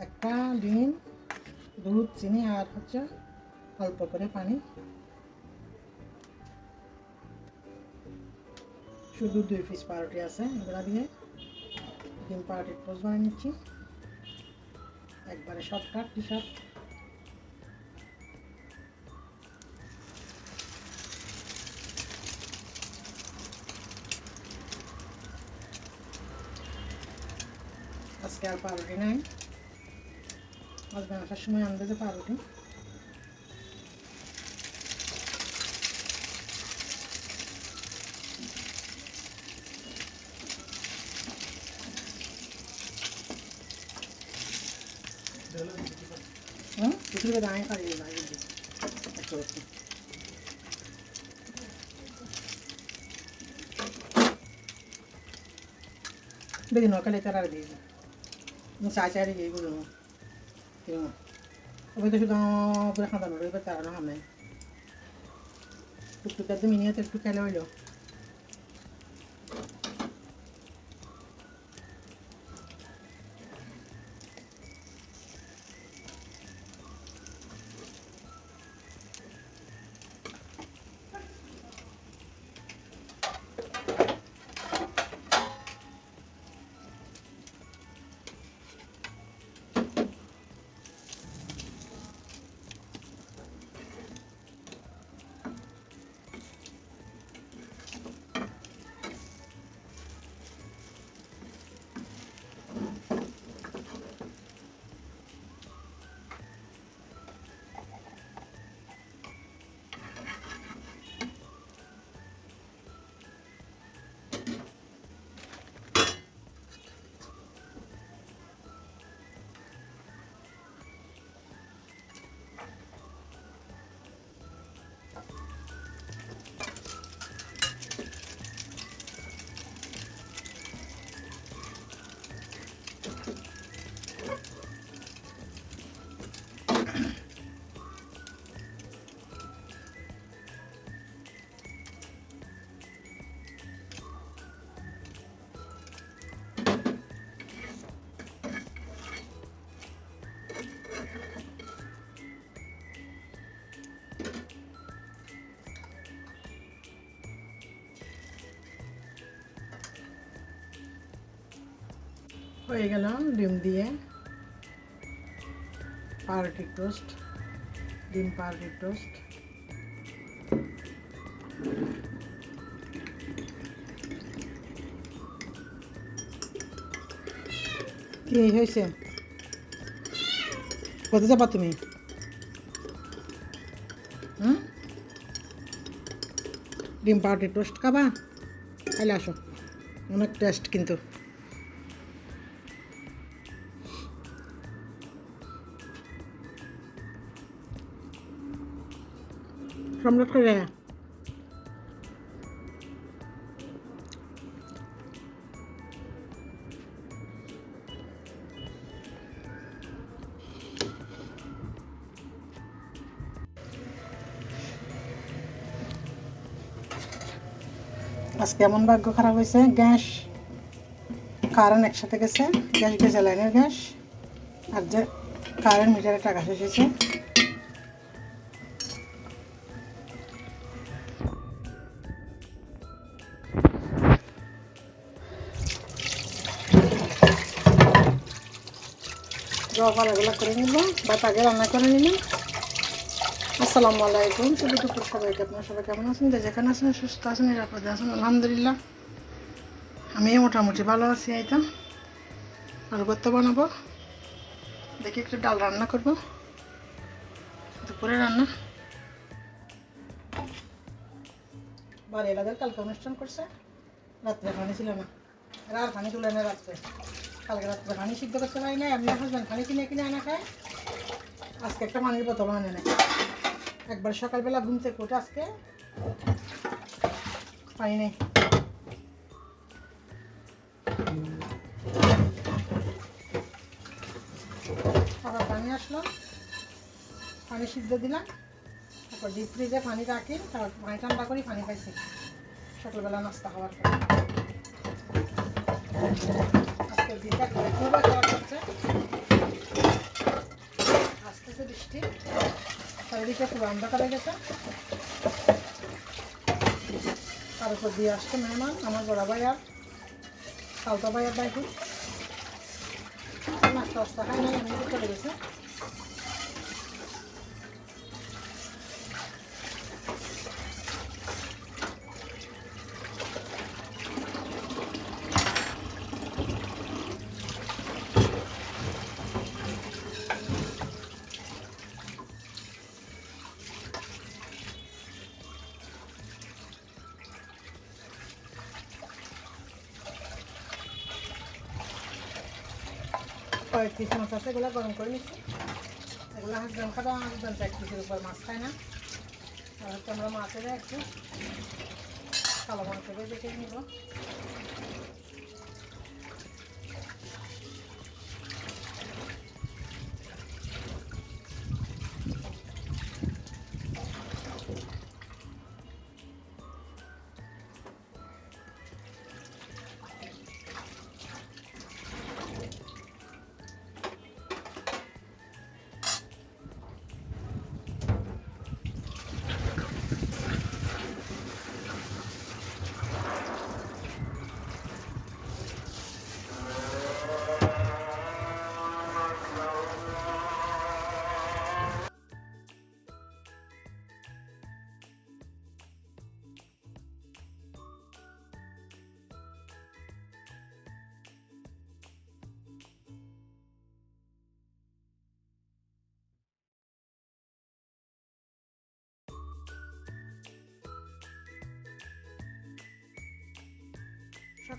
একটা ডিম, দুধ, চিনি আর হচ্ছে অল্প করে পানি, শুধু 2 পিস পাউরুটি আছে, এগুলো দিয়ে ডিম পাউরুটির টোস্ট বানিয়ে নিচ্ছি। একবারে শর্টকাট হিসাব। আজকে আর পাউরুটি নাই, হাজব্যান্ড আসার সময় আনবে যে পাউরুটি। দুপুরে দাঁড়িয়ে পারিয়ে বাইরে একটু একটু বেদিন নকালে তারা দিয়েছি চাই দিয়ে বলুন ওই তো শুধু করে খাঁদানো রইবে তার না হামে টুকটুক একদম মিনিয়াতে একটু খেলে হইলো। হয়ে গেল ডিম দিয়ে পাউরুটির টোস্ট, ডিম পাউরুটির টোস্ট। কি হয়েছে? কোথায় যাবা তুমি? ডিম পাউরুটির টোস্ট খাবা? তাহলে আসো, অনেক টেস্ট কিন্তু। সম্রাট করে আজকে এমন ভাগ্য খারাপ হয়েছে, গ্যাস কারেন্ট একসাথে গেছে, গ্যাস গেছে লাইনের গ্যাস, আর যে কারেন্ট মিটারে টাকা শেষ হয়েছে। জবাগুলো করে নিব বা তাকে রান্না করে নিলাম। আসসালামু আলাইকুম, শুধু দুপুর সবাইকে। আপনার সবাই কেমন আছেন? যে যেখানে আছেন সুস্থ আছেন, নিরাপদে আছেন, আলহামদুলিল্লাহ আমিও মোটামুটি ভালো আছি। এই তো আলু ভর্তা বানাবো, দেখি একটু ডাল রান্না করব, দুপুরে রান্না। বাড়ি এলাকার কালকে অনুষ্ঠান করছে, রাত্রে পানি ছিল না, আর পানি তুলে না রাত্রে। কালকে রাত্রে পানি সিদ্ধ করতে পারি না, এমনি হাজব্যান্ড পানি কিনে কিনে আনা খায়। আজকে একটা পানির বোতল আনে না, একবার সকালবেলা ঘুম থেকে উঠে আজকে পানি নেই। আবার পানি নিয়ে আসলাম, পানি সিদ্ধ দিলাম, তারপর ডিপ ফ্রিজে পানি রাখি, তারপর পানি ঠান্ডা করি, পানি খাইছি সকালবেলা নাস্তা খাওয়ার পরে। আজকের দিনটা খুব খারাপ হচ্ছে, আসতেছে বৃষ্টি, চারিদিকে পুরো অন্ধকার হয়ে গেছে। তার উপর দিয়ে আসছে মেহমান, আমার বড় ভাই আর সালতা ভাই আর বাইকু নাস্তা টাস্তা খাই না, এমনি চলে গেছে। কয়েক পিস মাছ আছে, এগুলো গরম করে নিচ্ছি। এগুলো হাসবেন্ড খাবো, হাসবেন্ড এক পিসের উপর মাছ খায় না, আর হচ্ছে আমরা মাছের একটু কালো মাংস দেখে নিব।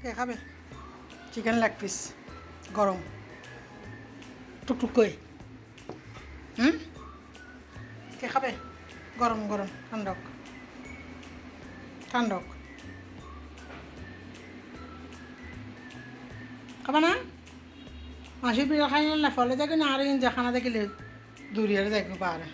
কে খাবে? চিকেন লেগ পিস গরম টুকটুক করে। কে খাবে? গরম গরম ঠান্ডক ঠান্ডক খাবে না? মাসির বিড়া খাই না ফলে দেখি না, আর ইঞ্জা খানা দেখিলে দূরিয়ার দেখবো পারে।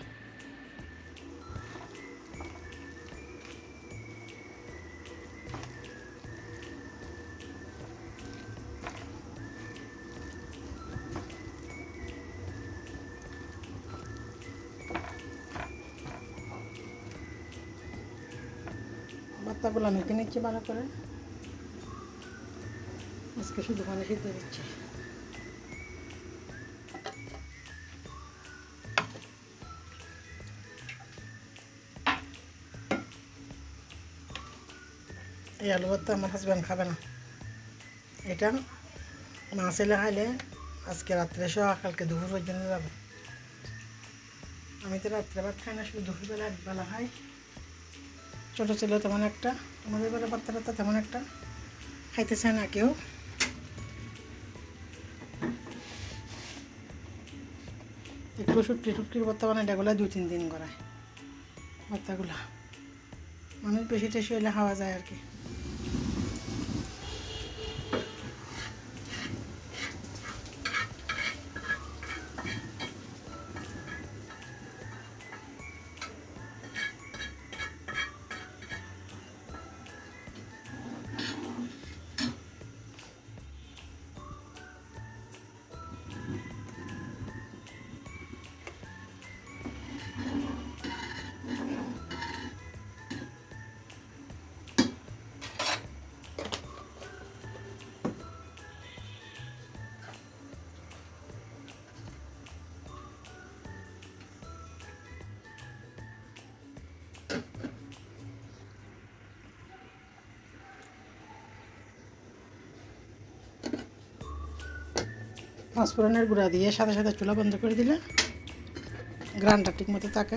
ভর্তাগুলো মেখে নিচ্ছি ভালো করে, আজকে শুধু পানি সিদ্ধ দিচ্ছি। এই আলু ভর্তা আমার হাজব্যান্ড খাবে না, এটা মাছ এলে খাইলে আজকে রাত্রে সহ কালকে দুপুর পর্যন্ত যাবে। আমি তো রাত্রে ভাত খাই না, শুধু দুপুরবেলা একবেলা খাই। ছোটো ছিল তেমন একটা, আমাদের বেলা বাচ্চাটা তেমন একটা খাইতে চায় না কেউ। একটু শুটকির ভর্তা বানাই, এগুলো 2-3 দিন করায় ভর্তাগুলা, মানুষ বেশি টেশি হলে খাওয়া যায় আর কি। পাঁচফোড়নের গুঁড়া দিয়ে সাথে সাথে চুলা বন্ধ করে দিলে গ্রানটা ঠিক মতো থাকে।